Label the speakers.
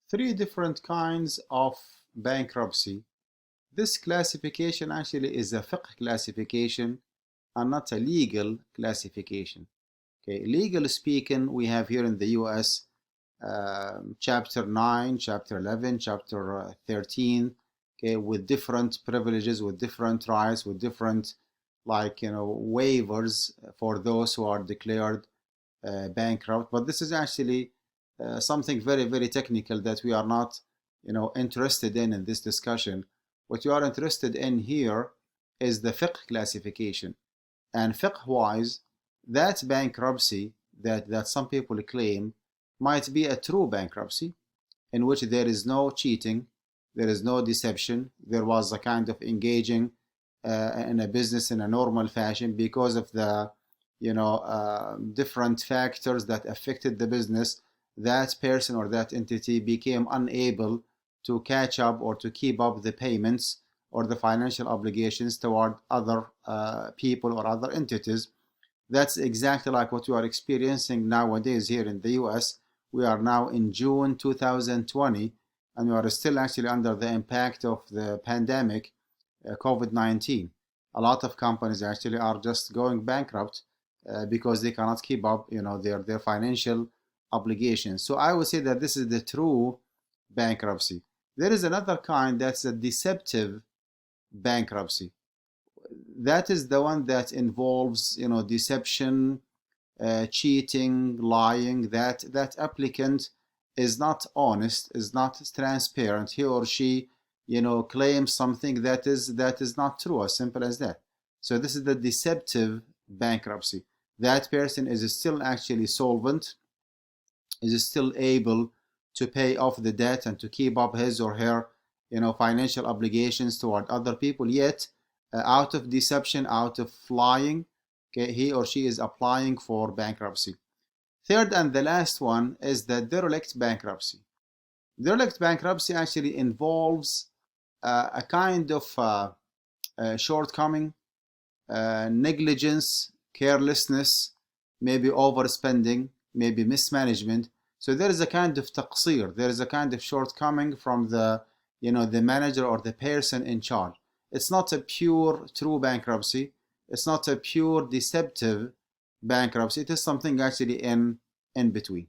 Speaker 1: Three different kinds of bankruptcy. This classification actually is a fiqh classification and not a legal classification. Okay, legal speaking, we have here in the US chapter 9, chapter 11, chapter 13, okay, with different privileges, with different rights, with different waivers for those who are declared bankrupt. But this is actually something very, very technical that we are not, interested in this discussion. What you are interested in here is the fiqh classification. And fiqh-wise, that bankruptcy that some people claim might be a true bankruptcy in which there is no cheating, there is no deception, there was a kind of engaging in a business in a normal fashion because of the different factors that affected the business. That person or that entity became unable to catch up or to keep up the payments or the financial obligations toward other people or other entities. That's exactly like what you are experiencing nowadays here in the US. We are now in June 2020, and we are still actually under the impact of the pandemic, COVID-19. A lot of companies actually are just going bankrupt because they cannot keep up, their financial obligations. So I would say that this is the true bankruptcy. There is another kind that's a deceptive bankruptcy. That is the one that involves, deception, cheating, lying. That applicant is not honest, is not transparent. He or she, claims something that is not true. As simple as that. So this is the deceptive bankruptcy. That person is still actually solvent, is still able to pay off the debt and to keep up his or her, financial obligations toward other people. Yet, out of deception, out of lying, okay, he or she is applying for bankruptcy. Third and the last one is the derelict bankruptcy. Derelict bankruptcy actually involves a kind of shortcoming, negligence, carelessness, maybe overspending, maybe mismanagement. So there is a kind of taqsir, there is a kind of shortcoming from the manager or the person in charge. It's not a pure true bankruptcy. It's not a pure deceptive bankruptcy. It is something actually in between.